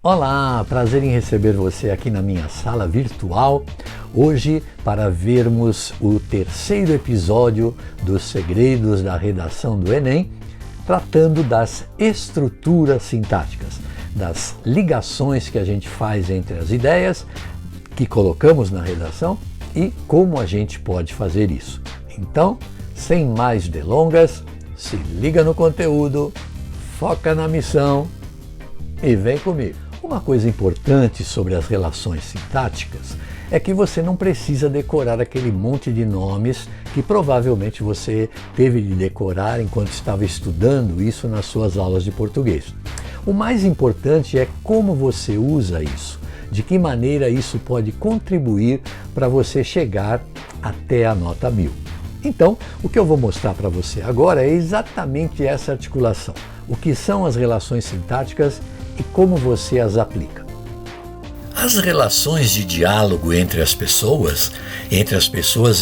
Olá, prazer em receber você aqui na minha sala virtual, hoje para vermos o terceiro episódio dos Segredos da Redação do Enem, tratando das estruturas sintáticas, das ligações que a gente faz entre as ideias que colocamos na redação e como a gente pode fazer isso. Então, sem mais delongas, se liga no conteúdo, foca na missão e vem comigo. Uma coisa importante sobre as relações sintáticas é que você não precisa decorar aquele monte de nomes que provavelmente você teve de decorar enquanto estava estudando isso nas suas aulas de português. O mais importante é como você usa isso, de que maneira isso pode contribuir para você chegar até a nota 1000. Então, o que eu vou mostrar para você agora é exatamente essa articulação. O que são as relações sintáticas e como você as aplica. As relações de diálogo entre as pessoas e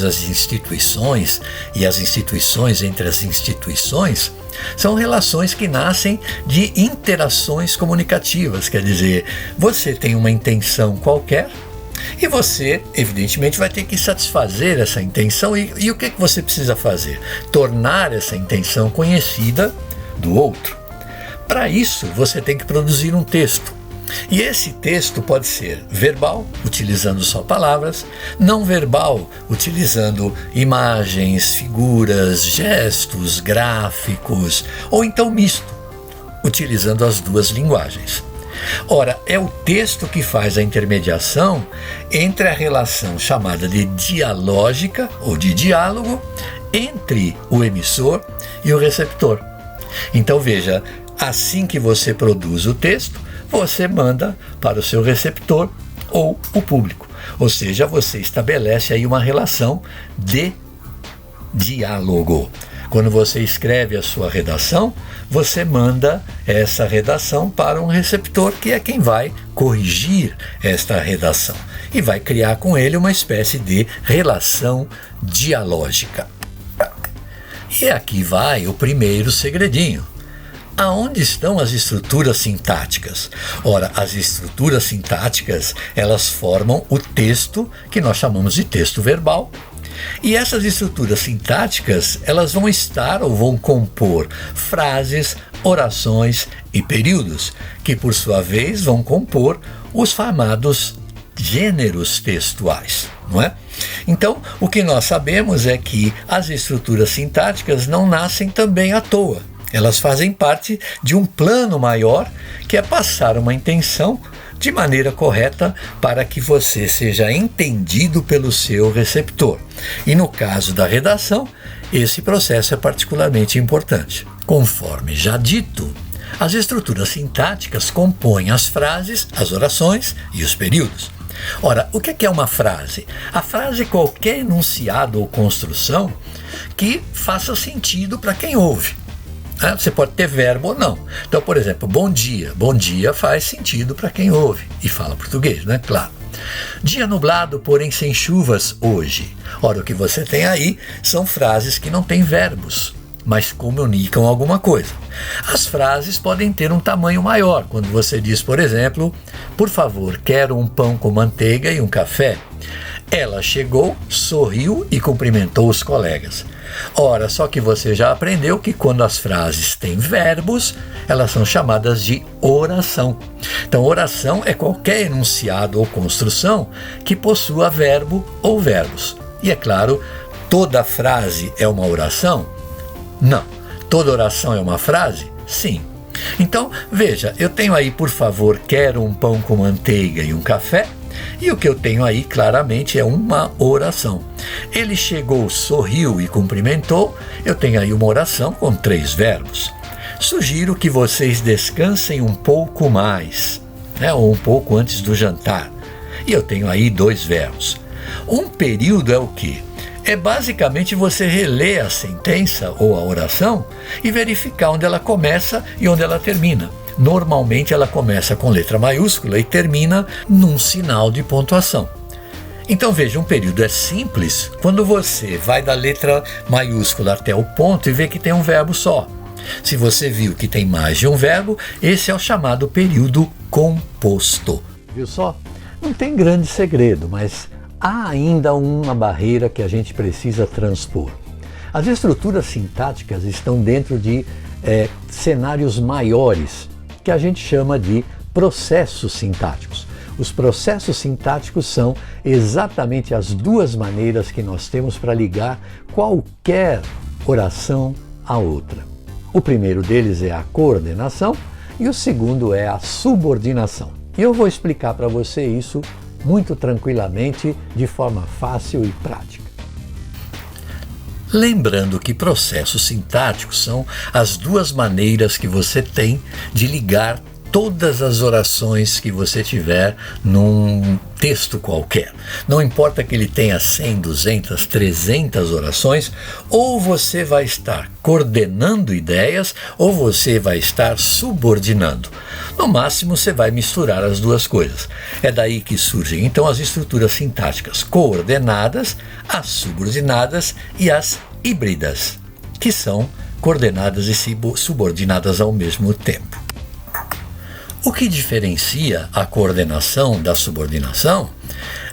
as instituições e as instituições entre as instituições são relações que nascem de interações comunicativas, quer dizer, você tem uma intenção qualquer e você, evidentemente, vai ter que satisfazer essa intenção e o que você precisa fazer? Tornar essa intenção conhecida do outro. Para isso, você tem que produzir um texto. E esse texto pode ser verbal, utilizando só palavras, não verbal, utilizando imagens, figuras, gestos, gráficos, ou então misto, utilizando as duas linguagens. Ora, é o texto que faz a intermediação entre a relação chamada de dialógica ou de diálogo entre o emissor e o receptor. Então veja, assim que você produz o texto, você manda para o seu receptor ou o público. Ou seja, você estabelece aí uma relação de diálogo. Quando você escreve a sua redação, você manda essa redação para um receptor que é quem vai corrigir esta redação e vai criar com ele uma espécie de relação dialógica. E aqui vai o primeiro segredinho. Aonde estão as estruturas sintáticas? Ora, as estruturas sintáticas, elas formam o texto que nós chamamos de texto verbal. E essas estruturas sintáticas, elas vão estar ou vão compor frases, orações e períodos, que por sua vez vão compor os chamados gêneros textuais, não é? Então, o que nós sabemos é que as estruturas sintáticas não nascem também à toa. Elas fazem parte de um plano maior, que é passar uma intenção de maneira correta para que você seja entendido pelo seu receptor. E no caso da redação, esse processo é particularmente importante. Conforme já dito, as estruturas sintáticas compõem as frases, as orações e os períodos. Ora, o que é uma frase? A frase é qualquer enunciado ou construção que faça sentido para quem ouve. Você pode ter verbo ou não. Então, por exemplo, bom dia. Bom dia faz sentido para quem ouve e fala português, né? Claro. Dia nublado, porém sem chuvas hoje. Ora, o que você tem aí são frases que não têm verbos, mas comunicam alguma coisa. As frases podem ter um tamanho maior. Quando você diz, por exemplo, por favor, quero um pão com manteiga e um café. Ela chegou, sorriu e cumprimentou os colegas. Ora, só que você já aprendeu que quando as frases têm verbos, elas são chamadas de oração. Então, oração é qualquer enunciado ou construção que possua verbo ou verbos. E é claro, toda frase é uma oração? Não. Toda oração é uma frase? Sim. Então, veja, eu tenho aí, por favor, quero um pão com manteiga e um café. E o que eu tenho aí claramente é uma oração. Ele chegou, sorriu e cumprimentou. Eu tenho aí uma oração com 3 verbos. Sugiro que vocês descansem um pouco mais, ou um pouco antes do jantar. E eu tenho aí 2 verbos. Um período é o quê? É basicamente você reler a sentença ou a oração e verificar onde ela começa e onde ela termina. Normalmente ela começa com letra maiúscula e termina num sinal de pontuação. Então veja, um período é simples quando você vai da letra maiúscula até o ponto e vê que tem um verbo só. Se você viu que tem mais de um verbo, esse é o chamado período composto. Viu só? Não tem grande segredo, mas há ainda uma barreira que a gente precisa transpor. As estruturas sintáticas estão dentro de cenários maiores, que a gente chama de processos sintáticos. Os processos sintáticos são exatamente as duas maneiras que nós temos para ligar qualquer oração a outra. O primeiro deles é a coordenação e o segundo é a subordinação. E eu vou explicar para você isso muito tranquilamente, de forma fácil e prática. Lembrando que processos sintáticos são as duas maneiras que você tem de ligar todas as orações que você tiver num texto qualquer. Não importa que ele tenha 100, 200, 300 orações, ou você vai estar coordenando ideias, ou você vai estar subordinando. No máximo, você vai misturar as duas coisas. É daí que surgem, então, as estruturas sintáticas coordenadas, as subordinadas e as híbridas, que são coordenadas e subordinadas ao mesmo tempo. O que diferencia a coordenação da subordinação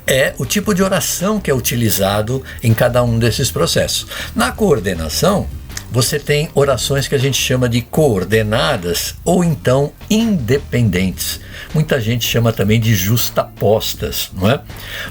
é o tipo de oração que é utilizado em cada um desses processos. Na coordenação, você tem orações que a gente chama de coordenadas ou então independentes. Muita gente chama também de justapostas, não é?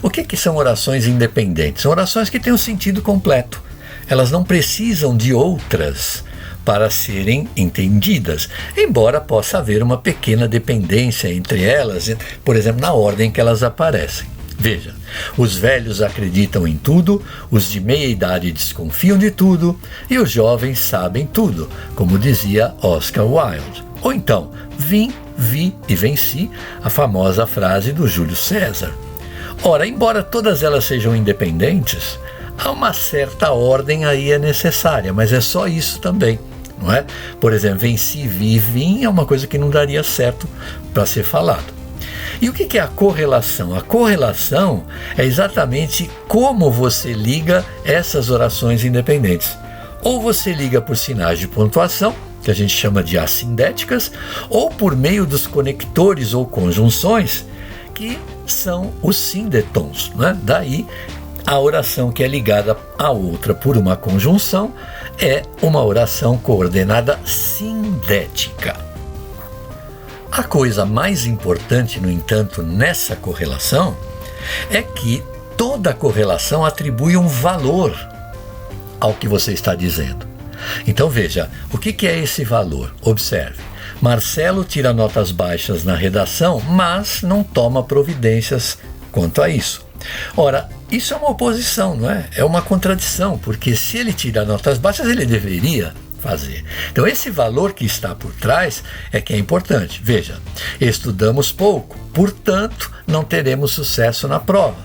O que são orações independentes? São orações que têm um sentido completo. Elas não precisam de outras para serem entendidas, embora possa haver uma pequena dependência entre elas, por exemplo, na ordem que elas aparecem. Veja, os velhos acreditam em tudo, os de meia idade desconfiam de tudo e os jovens sabem tudo, como dizia Oscar Wilde. Ou então, vim, vi e venci, a famosa frase do Júlio César. Ora, embora todas elas sejam independentes, há uma certa ordem aí é necessária, mas é só isso também. Não é? Por exemplo, venci, vi e vim é uma coisa que não daria certo para ser falado. E o que é a correlação? A correlação é exatamente como você liga essas orações independentes. Ou você liga por sinais de pontuação, que a gente chama de assindéticas, ou por meio dos conectores ou conjunções, que são os sindetons. Não é? Daí, a oração que é ligada à outra por uma conjunção é uma oração coordenada sindética. A coisa mais importante, no entanto, nessa correlação é que toda correlação atribui um valor ao que você está dizendo. Então veja, o que é esse valor? Observe. Marcelo tira notas baixas na redação, mas não toma providências quanto a isso. Ora, isso é uma oposição, não é? É uma contradição, porque se ele tira notas baixas, ele deveria fazer. Então, esse valor que está por trás é que é importante. Veja, estudamos pouco, portanto, não teremos sucesso na prova.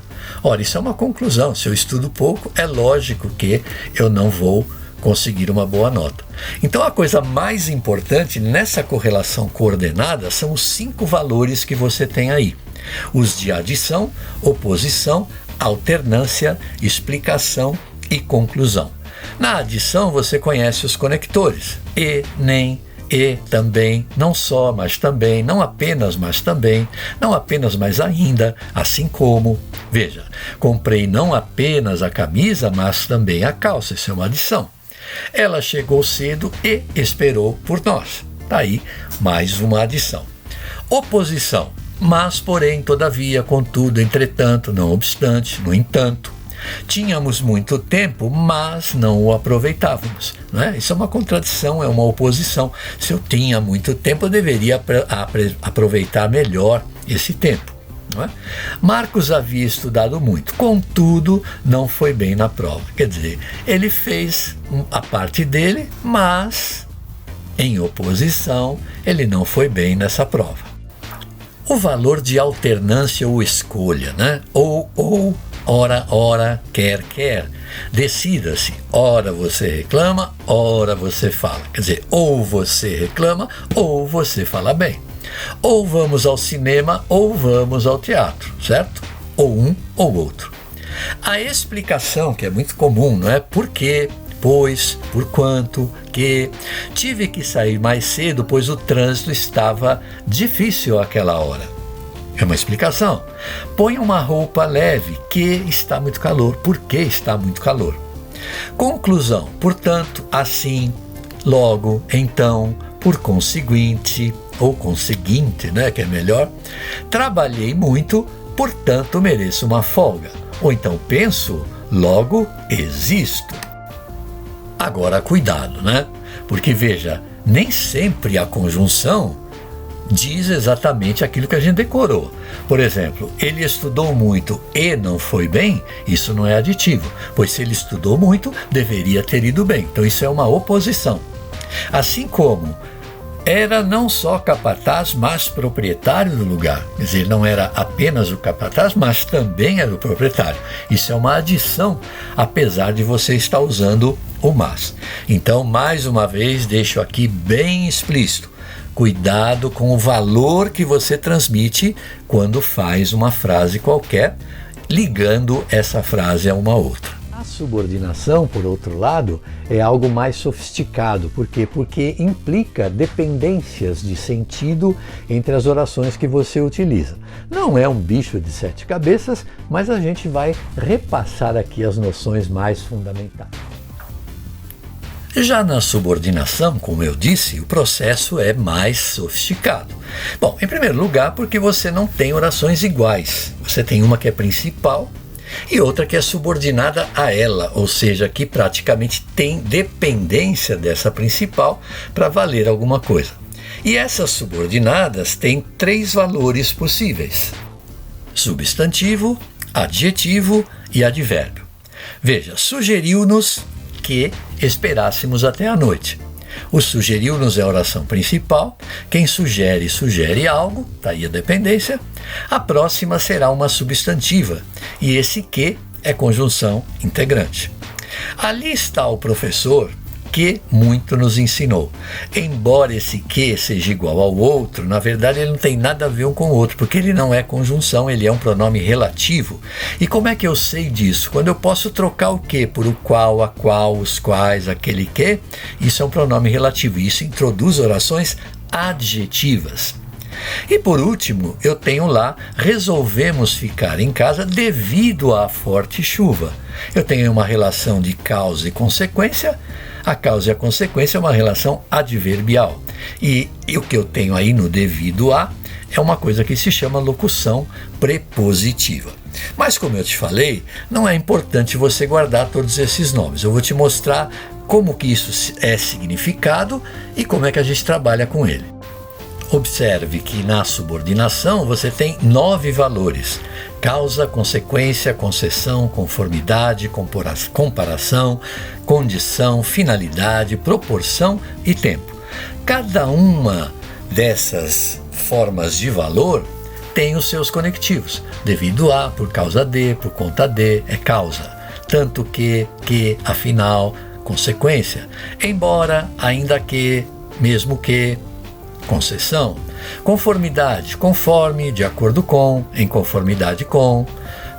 Ora, isso é uma conclusão. Se eu estudo pouco, é lógico que eu não vou conseguir uma boa nota. Então, a coisa mais importante nessa correlação coordenada são os 5 valores que você tem aí. Os de adição, oposição, alternância, explicação e conclusão. Na adição você conhece os conectores, e, nem, e, também, não só, mas também, não apenas, mas também, não apenas, mas ainda, assim como. Veja, comprei não apenas a camisa, mas também a calça, isso é uma adição. Ela chegou cedo e esperou por nós. Tá aí mais uma adição. Oposição. Mas, porém, todavia, contudo, entretanto, não obstante, no entanto. Tínhamos muito tempo, mas não o aproveitávamos. Não é? Isso é uma contradição, é uma oposição. Se eu tinha muito tempo, eu deveria aproveitar melhor esse tempo. Não é? Marcos havia estudado muito, contudo, não foi bem na prova. Quer dizer, ele fez a parte dele, mas, em oposição, ele não foi bem nessa prova. O valor de alternância ou escolha, né? Ou, ora, quer. Decida-se, ora você reclama, ora você fala. Quer dizer, ou você reclama, ou você fala bem. Ou vamos ao cinema, ou vamos ao teatro, certo? Ou um ou outro. A explicação, que é muito comum, não é? Por quê? pois, por quanto, que. Tive que sair mais cedo, pois o trânsito estava difícil àquela hora. É uma explicação. Ponha uma roupa leve, que está muito calor. Por que está muito calor? Conclusão. Portanto, assim, logo, então, por conseguinte, ou conseguinte, né, que é melhor. Trabalhei muito, portanto mereço uma folga. Ou então penso, logo existo. Agora, cuidado, né? Porque veja, nem sempre a conjunção diz exatamente aquilo que a gente decorou. Por exemplo, ele estudou muito e não foi bem, isso não é aditivo, pois se ele estudou muito, deveria ter ido bem. Então isso é uma oposição. Assim como era não só capataz, mas proprietário do lugar. Quer dizer, não era apenas o capataz, mas também era o proprietário. Isso é uma adição, apesar de você estar usando o mas. Então, mais uma vez, deixo aqui bem explícito. Cuidado com o valor que você transmite quando faz uma frase qualquer, ligando essa frase a uma outra. A subordinação, por outro lado, é algo mais sofisticado. Por quê? Porque implica dependências de sentido entre as orações que você utiliza. Não é um bicho de 7 cabeças, mas a gente vai repassar aqui as noções mais fundamentais. Já na subordinação, como eu disse, o processo é mais sofisticado. Bom, em primeiro lugar, porque você não tem orações iguais. Você tem uma que é principal e outra que é subordinada a ela, ou seja, que praticamente tem dependência dessa principal para valer alguma coisa. E essas subordinadas têm 3 valores possíveis: substantivo, adjetivo e advérbio. Veja, sugeriu-nos que esperássemos até a noite. O sugeriu-nos é a oração principal. Quem sugere, sugere algo, está aí a dependência. A próxima será uma substantiva, e esse que é conjunção integrante. Ali está o professor que muito nos ensinou. Embora esse que seja igual ao outro, na verdade ele não tem nada a ver um com o outro, porque ele não é conjunção, ele é um pronome relativo. E como é que eu sei disso? Quando eu posso trocar o que por o qual, a qual, os quais, aquele que, isso é um pronome relativo. Isso introduz orações adjetivas. E por último, eu tenho lá, resolvemos ficar em casa devido à forte chuva. Eu tenho uma relação de causa e consequência. A causa e a consequência é uma relação adverbial. E o que eu tenho aí no devido a é uma coisa que se chama locução prepositiva. Mas como eu te falei, não é importante você guardar todos esses nomes. Eu vou te mostrar como que isso é significado e como é que a gente trabalha com ele. Observe que na subordinação você tem 9 valores: causa, consequência, concessão, conformidade, comparação, condição, finalidade, proporção e tempo. Cada uma dessas formas de valor tem os seus conectivos. Devido a, por causa de, por conta de, é causa. Tanto que, afinal, consequência. Embora, ainda que, mesmo que, concessão. Conformidade, conforme, de acordo com, em conformidade com.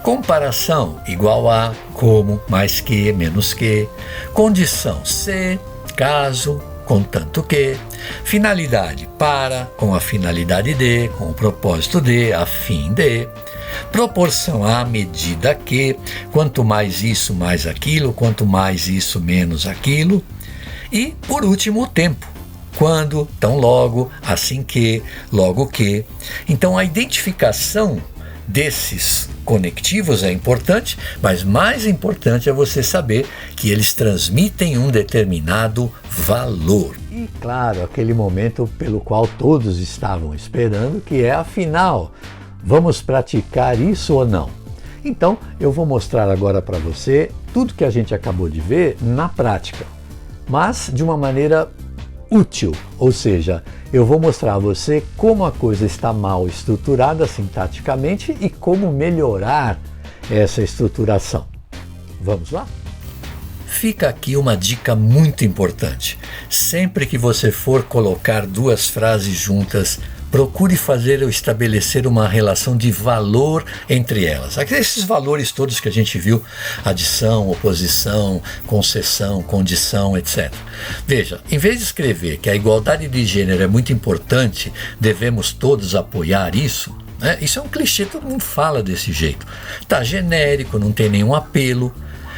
Comparação, igual a, como, mais que, menos que. Condição, se, caso, contanto que. Finalidade, para, com a finalidade de, com o propósito de, a fim de. Proporção, à medida que. Quanto mais isso, mais aquilo. Quanto mais isso, menos aquilo. E, por último, o tempo. Quando, tão logo, assim que, logo que. Então a identificação desses conectivos é importante, mas mais importante é você saber que eles transmitem um determinado valor. E claro, aquele momento pelo qual todos estavam esperando, que é afinal, vamos praticar isso ou não? Então eu vou mostrar agora para você tudo que a gente acabou de ver na prática, mas de uma maneira útil, ou seja, eu vou mostrar a você como a coisa está mal estruturada sintaticamente e como melhorar essa estruturação. Vamos lá? Fica aqui uma dica muito importante. Sempre que você for colocar 2 frases juntas, procure fazer ou estabelecer uma relação de valor entre elas. Esses valores todos que a gente viu, adição, oposição, concessão, condição, etc. Veja, em vez de escrever que a igualdade de gênero é muito importante, devemos todos apoiar isso, né? Isso é um clichê, todo mundo fala desse jeito. Tá genérico, não tem nenhum apelo.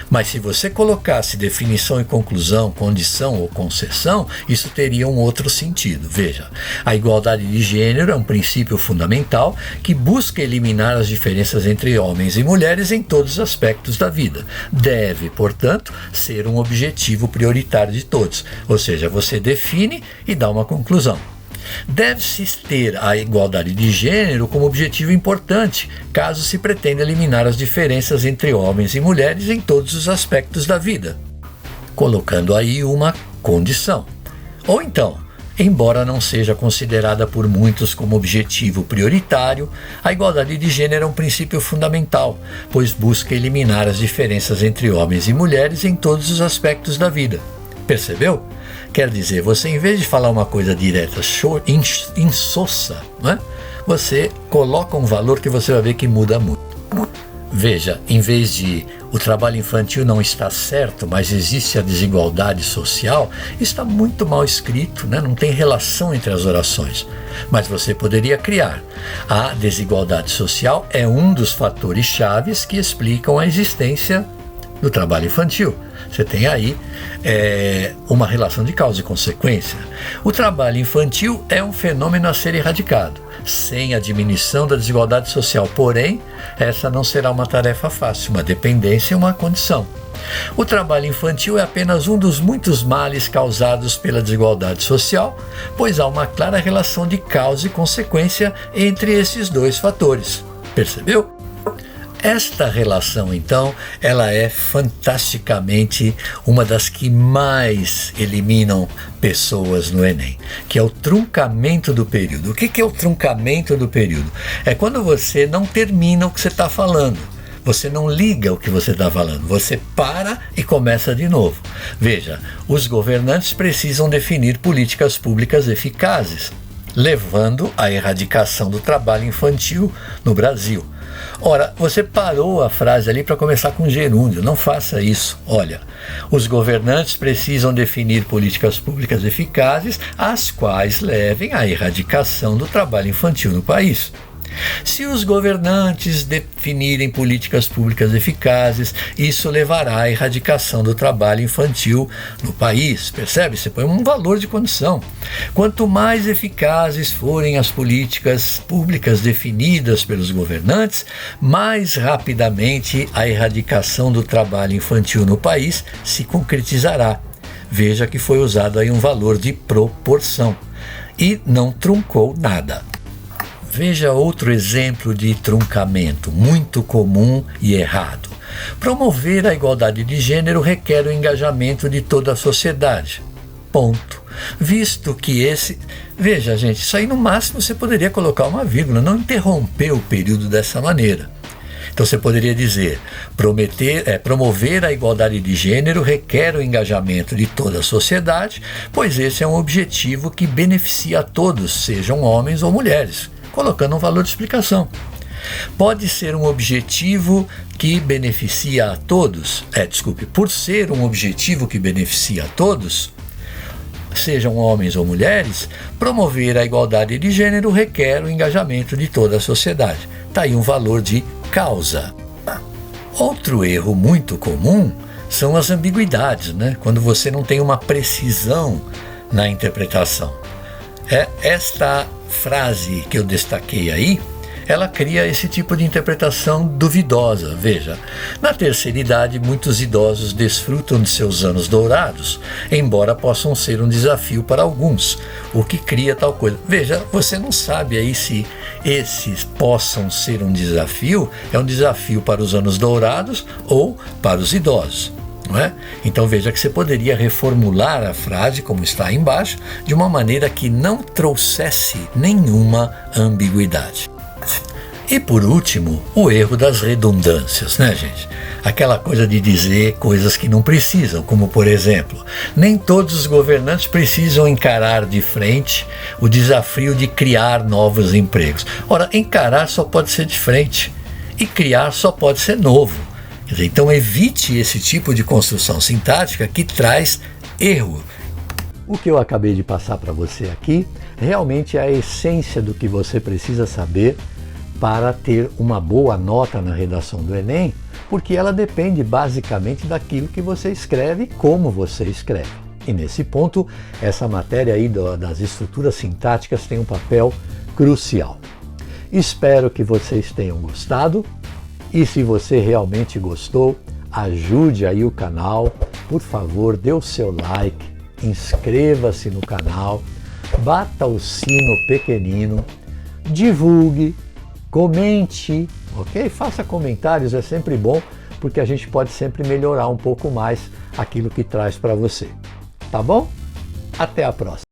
Mas se você colocasse definição e conclusão, condição ou concessão, isso teria um outro sentido. Veja, a igualdade de gênero é um princípio fundamental que busca eliminar as diferenças entre homens e mulheres em todos os aspectos da vida. Deve, portanto, ser um objetivo prioritário de todos. Ou seja, você define e dá uma conclusão. Deve-se ter a igualdade de gênero como objetivo importante, caso se pretenda eliminar as diferenças entre homens e mulheres em todos os aspectos da vida, colocando aí uma condição. Ou então, embora não seja considerada por muitos como objetivo prioritário, a igualdade de gênero é um princípio fundamental, pois busca eliminar as diferenças entre homens e mulheres em todos os aspectos da vida. Percebeu? Quer dizer, você, em vez de falar uma coisa direta, insossa, né? Você coloca um valor que você vai ver que muda muito. Veja, em vez de o trabalho infantil não está certo, mas existe a desigualdade social, está muito mal escrito, né? Não tem relação entre as orações. Mas você poderia criar. A desigualdade social é um dos fatores chaves que explicam a existência do trabalho infantil. Você tem aí uma relação de causa e consequência. O trabalho infantil é um fenômeno a ser erradicado, sem a diminuição da desigualdade social. Porém, essa não será uma tarefa fácil, uma dependência e uma condição. O trabalho infantil é apenas um dos muitos males causados pela desigualdade social, pois há uma clara relação de causa e consequência entre esses dois fatores. Percebeu? Esta relação, então, ela é fantasticamente uma das que mais eliminam pessoas no Enem, que é o truncamento do período. O que é o truncamento do período? É quando você não termina o que você está falando. Você não liga o que você está falando, você para e começa de novo. Veja, os governantes precisam definir políticas públicas eficazes, levando à erradicação do trabalho infantil no Brasil. Ora, você parou a frase ali para começar com gerúndio, não faça isso. Olha, os governantes precisam definir políticas públicas eficazes, as quais levem à erradicação do trabalho infantil no país. Se os governantes definirem políticas públicas eficazes, isso levará à erradicação do trabalho infantil no país. Percebe? Você põe um valor de condição. Quanto mais eficazes forem as políticas públicas definidas pelos governantes, mais rapidamente a erradicação do trabalho infantil no país se concretizará. Veja que foi usado aí um valor de proporção e não truncou nada. Veja outro exemplo de truncamento, muito comum e errado. Promover a igualdade de gênero requer o engajamento de toda a sociedade. Ponto. Visto que esse... Veja, gente, isso aí no máximo você poderia colocar uma vírgula, não interromper o período dessa maneira. Então você poderia dizer, promover a igualdade de gênero requer o engajamento de toda a sociedade, pois esse é um objetivo que beneficia a todos, sejam homens ou mulheres, colocando um valor de explicação. Pode ser um objetivo que beneficia a todos, por ser um objetivo que beneficia a todos, sejam homens ou mulheres, promover a igualdade de gênero requer o engajamento de toda a sociedade. Está aí um valor de causa. Outro erro muito comum são as ambiguidades, né? Quando você não tem uma precisão na interpretação. Esta frase que eu destaquei aí, ela cria esse tipo de interpretação duvidosa. Veja, na terceira idade, muitos idosos desfrutam de seus anos dourados, embora possam ser um desafio para alguns, o que cria tal coisa. Veja, você não sabe aí se esses possam ser um desafio, é um desafio para os anos dourados ou para os idosos. Não é? Então veja que você poderia reformular a frase, como está aí embaixo, de uma maneira que não trouxesse nenhuma ambiguidade. E por último, o erro das redundâncias, né, gente? Aquela coisa de dizer coisas que não precisam, como por exemplo, nem todos os governantes precisam encarar de frente o desafio de criar novos empregos. Ora, encarar só pode ser de frente e criar só pode ser novo. Quer dizer, então evite esse tipo de construção sintática que traz erro. O que eu acabei de passar para você aqui realmente é a essência do que você precisa saber para ter uma boa nota na redação do Enem, porque ela depende basicamente daquilo que você escreve e como você escreve. E nesse ponto, essa matéria aí das estruturas sintáticas tem um papel crucial. Espero que vocês tenham gostado e se você realmente gostou, ajude aí o canal, por favor, dê o seu like, inscreva-se no canal, bata o sino pequenino, divulgue, comente, ok? Faça comentários, é sempre bom, porque a gente pode sempre melhorar um pouco mais aquilo que traz para você. Tá bom? Até a próxima!